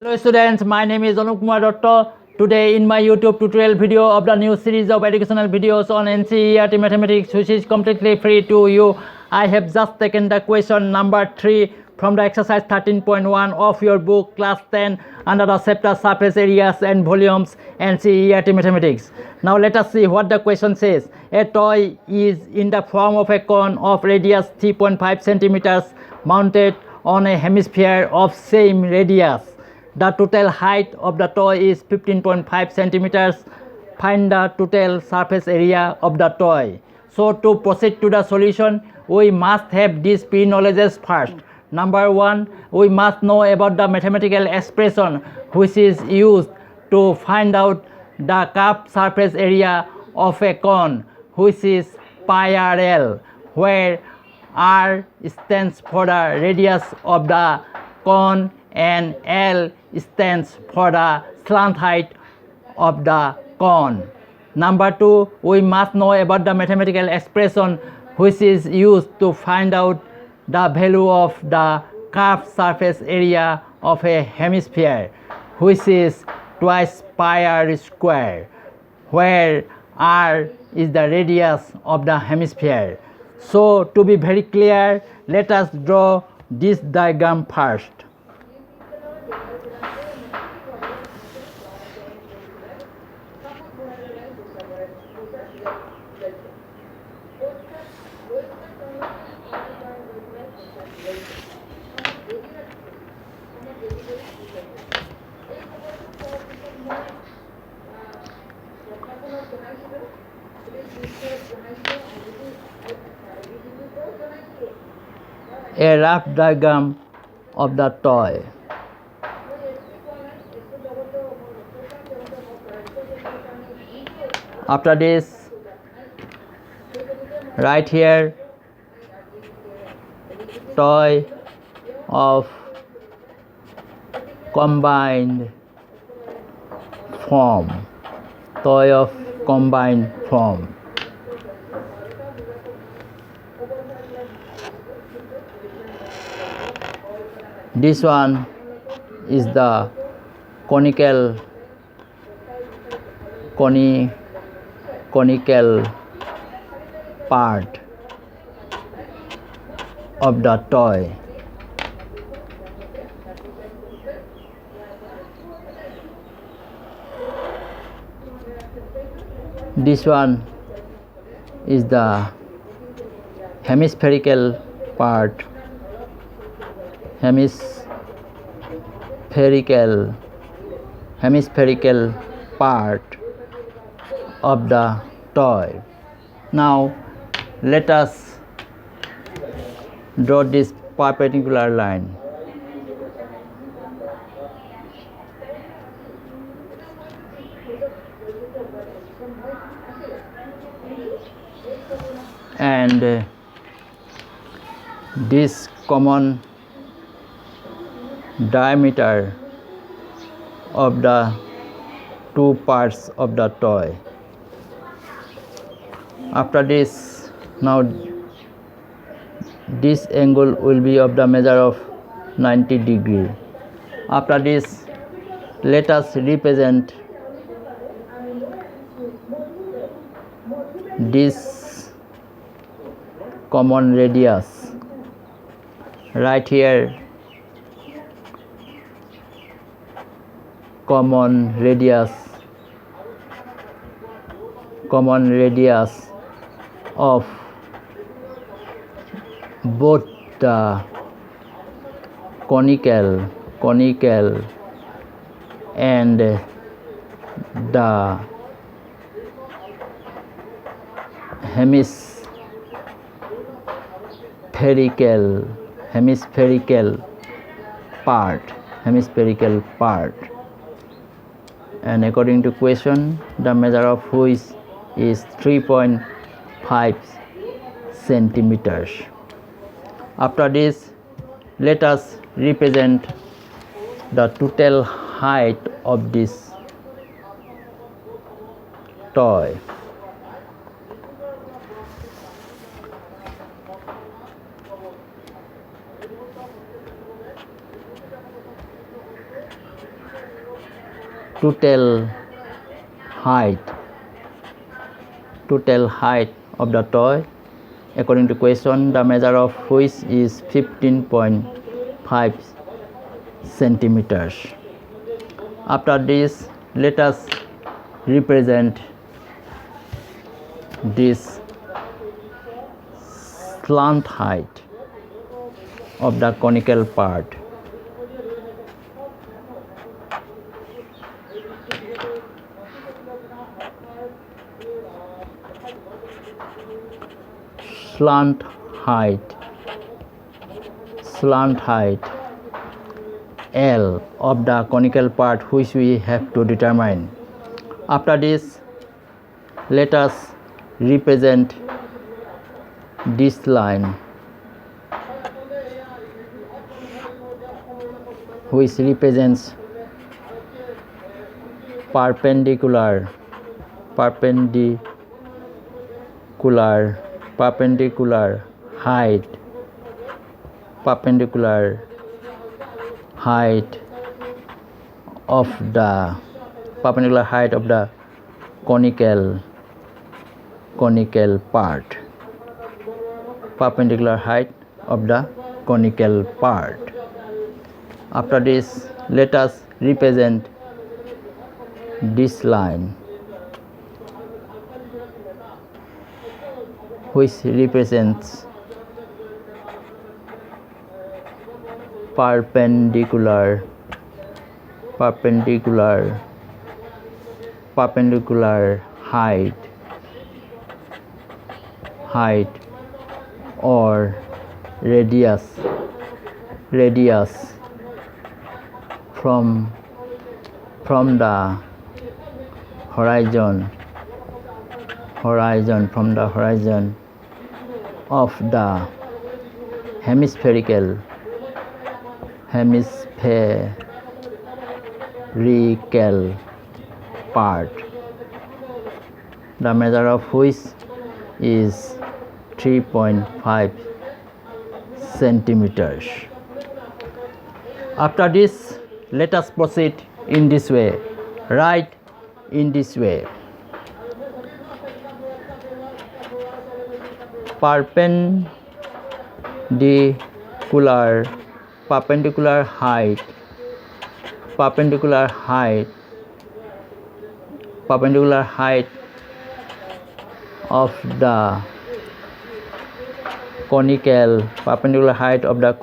Hello students, my name is Anup Kumar Dutta. Today in my YouTube tutorial video of the new series of educational videos on NCERT Mathematics, which is completely free to you, I have just taken the question number 3 from the exercise 13.1 of your book class 10 under the chapter surface areas and volumes NCERT Mathematics. Now let us see what the question says. A toy is in the form of a cone of radius 3.5 centimeters mounted on a hemisphere of same radius. The total height of the toy is 15.5 centimeters. Find the total surface area of the toy. So to proceed to the solution, we must have these pre-knowledges first. Number 1, we must know about the mathematical expression which is used to find out the curved surface area of a cone, which is pi RL, where R stands for the radius of the cone and L stands for the slant height of the cone. Number 2, we must know about the mathematical expression which is used to find out the value of the curved surface area of a hemisphere, which is twice pi r square, where r is the radius of the hemisphere. So to be very clear, let us draw this diagram first. A rough diagram of the toy. After this, right here, toy of combined form. Toy of combined form. This one is the conical part of the toy. This one is the hemispherical part. Hemispherical part of the toy. Now let us draw this perpendicular line. And this common diameter of the two parts of the toy. After this, now this angle will be of the measure of 90 degree. After this, let us represent this common radius right here. Common radius of both the conical and the hemispherical part. And according to question, the measure of which is 3.5 centimeters. After this, let us represent the total height of this toy. total height of the toy. According to question, the measure of which is 15.5 centimeters. After this, let us represent this slant height of the conical part. Slant height L of the conical part, which we have to determine. After this, let us represent this line, which represents perpendicular height of the conical part. Perpendicular height of the conical part. After this, let us represent this line, which represents perpendicular height or radius from the horizon of the hemispherical part, the measure of which is 3.5 centimeters. After this, let us proceed in this way. Write in this way: perpendicular height of the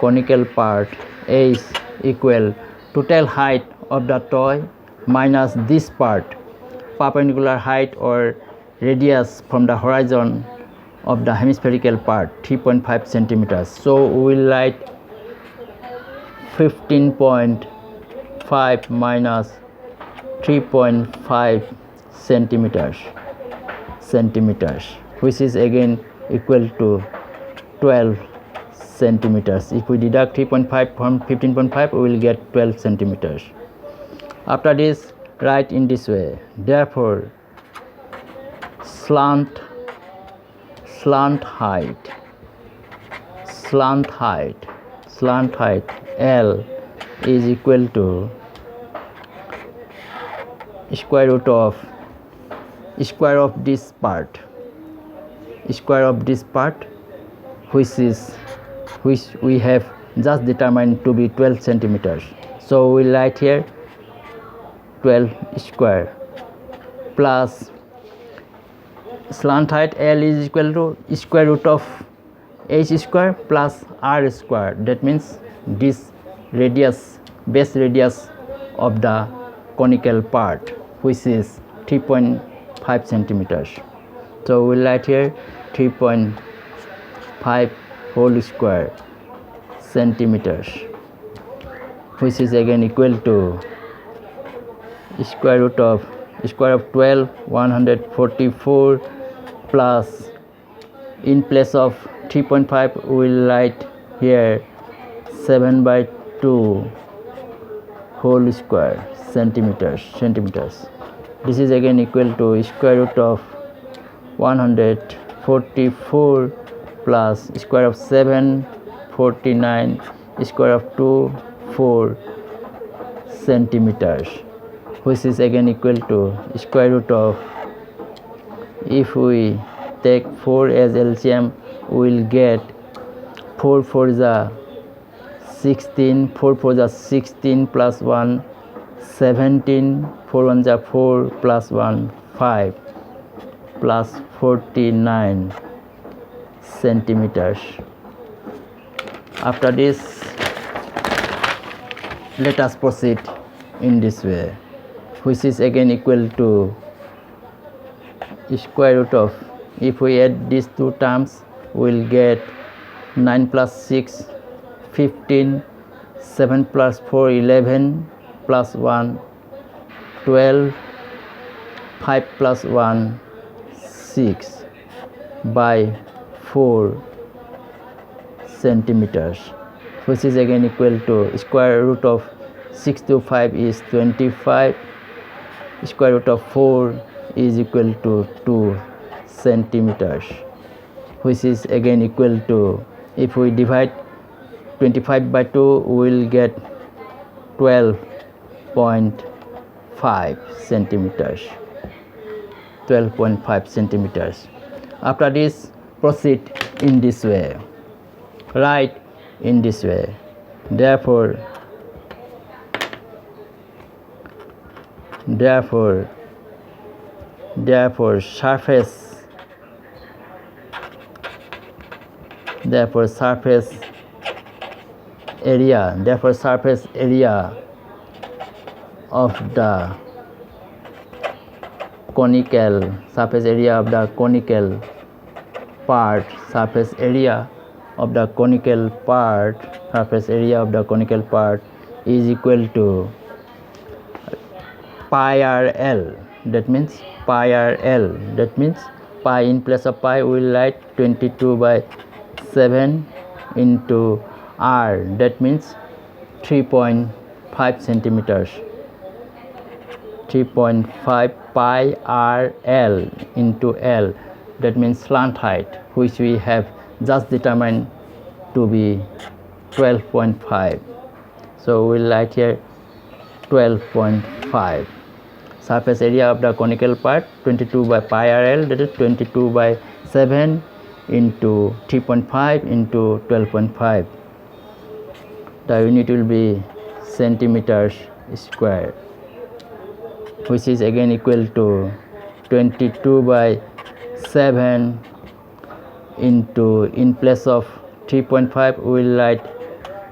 conical part is equal total height of the toy minus this part, perpendicular height or radius from the horizon of the hemispherical part, 3.5 centimeters. So we will write 15.5 minus 3.5 centimeters, which is again equal to 12 centimeters. If we deduct 3.5 from 15.5, we will get 12 centimeters. After this, write in this way: therefore, slant height L is equal to square of this part, which we have just determined to be 12 centimeters. So we write here 12 square plus slant height L is equal to square root of h square plus r square. That means this base radius of the conical part, which is 3.5 centimeters. So we write here 3.5 whole square centimeters, which is again equal to square of 12, 144 plus, in place of 3.5 we will write here 7/2 whole square centimeters. This is again equal to square root of 144 plus square of 7, 49, square of 2, 4 centimeters, which is again equal to square root of, if we take 4 as LCM, we will get 4 4 the 16, 4 4 the 16 plus 1 17, 4 1 the 4 plus 1 5 plus 49 centimeters. After this, let us proceed in this way, which is again equal to square root of, if we add these two terms, we will get 9 plus 6 15, 7 plus 4 11, plus 1 12, 5 plus 1 6 by 4 centimeters, which is again equal to square root of 6 to 5 is 25, square root of 4 is equal to 2 centimeters, which is again equal to, if we divide 25 by 2, we will get 12.5 centimeters. 12.5 centimeters. After this, proceed in this way, write in this way. Therefore surface area of the conical part is equal to pi RL. That means pi RL. That means pi, in place of pi we will write 22 by 7 into R. That means 3.5 centimeters. 3.5 pi RL into L. That means slant height, which we have just determined to be 12.5. So we will write here 12.5. Surface area of the conical part 22 by pi RL, that is 22 by 7 into 3.5 into 12.5. The unit will be centimeters square, which is again equal to 22 by 7 into, in place of 3.5 we will write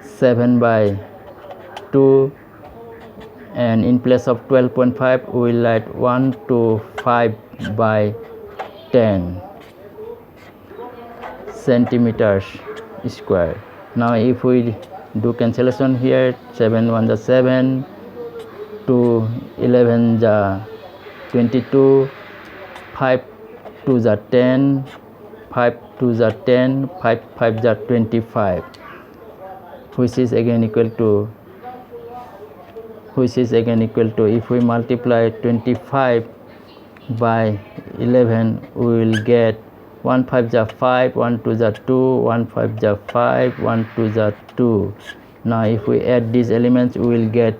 7 by 2, and in place of 12.5 we will write 1 to 5 by 10 centimeters square. Now if we do cancellation here, 7 1 the 7, 2 11 the 22, 5 2 the 10, 5 2 the 10, 5 5 the 25, which is again equal to, if we multiply 25 by 11 we will get 1 5 the 5, 1 2 the 2, 1 5 the 5, 1 2 the 2. Now if we add these elements we will get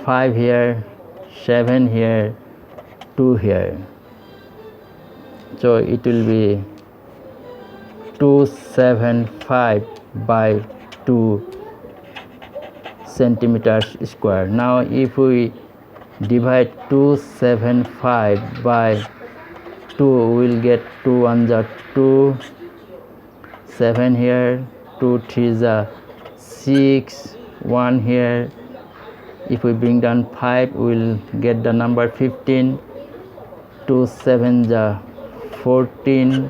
5 here, 7 here, 2 here. So it will be 275 by 2 centimeters square. Now if we divide 275 by 2 we will get 2 1 the 2, 7 here, 2 3 the 6, 1 here. If we bring down 5 we will get the number 15, 2 7 the 14,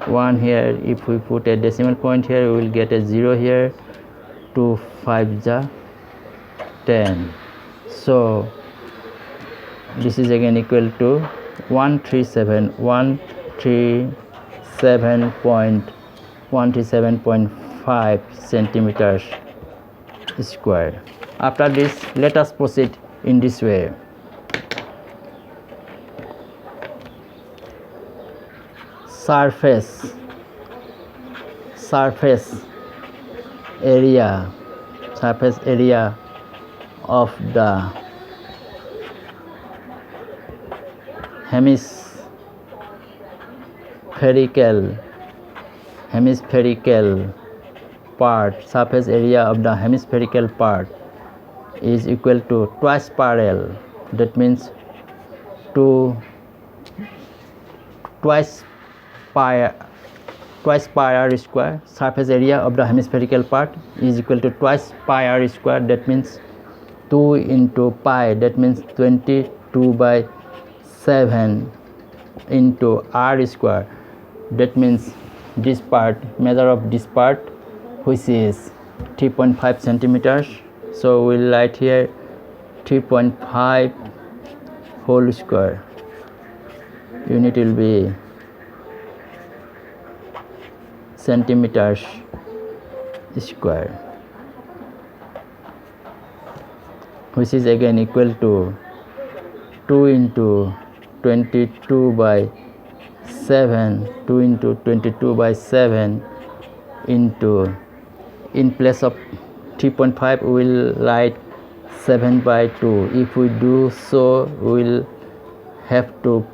1 here. If we put a decimal point here we will get a 0 here, 2 5 the 10. So this is again equal to 137.5 centimeters square. After this, let us proceed in this way. Surface area of the hemispherical part, surface area of the hemispherical part is equal to twice pi L. That means twice pi r square. Surface area of the hemispherical part is equal to twice pi r square. That means 2 into pi, that means 22/7 into r square. That means this part, measure of this part, which is 3.5 centimeters. So we'll write here 3.5 whole square. Unit will be centimeters square, which is again equal to 2 into 22/7, 2 into 22/7 into, in place of 3.5 we will write 7/2. If we do so, we will have to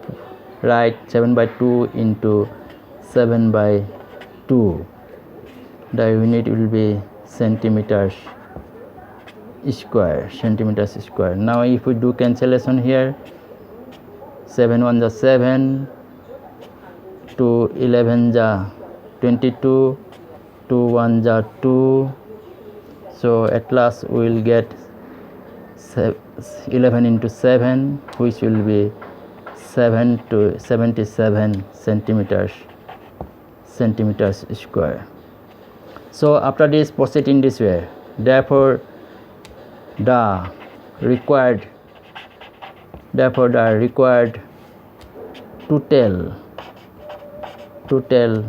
write 7/2 into 7/2. The unit will be centimeters square. Now if we do cancellation here, 7 1 is 7, 2 11 is 22, 2 1 is 2. So at last we will get 11 into 7, which will be 77 centimeters square. So after this, proceed in this way. Therefore the required total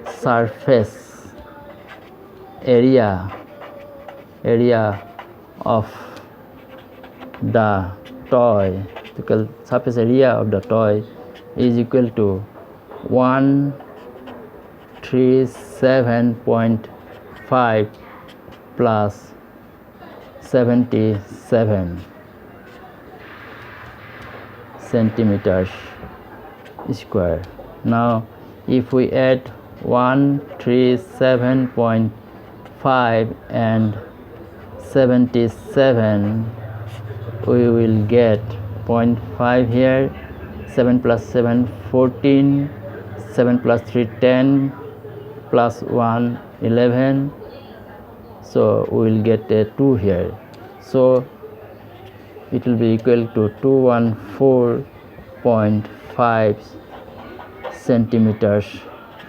surface area of the toy, surface area of the toy is equal to 137.5 plus 77 centimeters square. Now if we add 137.5 and 77, we will get 0.5 here, 7 plus 7 14, 7 plus 3 10, plus 1 11, so we will get a 2 here. So it will be equal to 214.5 centimeters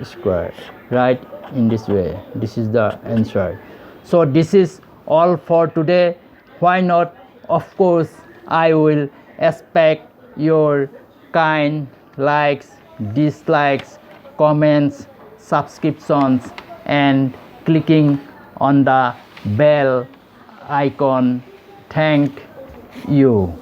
square. Right, in this way, this is the answer. So this is all for today. Why not? Of course, I will expect your kind likes, dislikes, comments, subscriptions, and clicking on the bell icon. Thank you.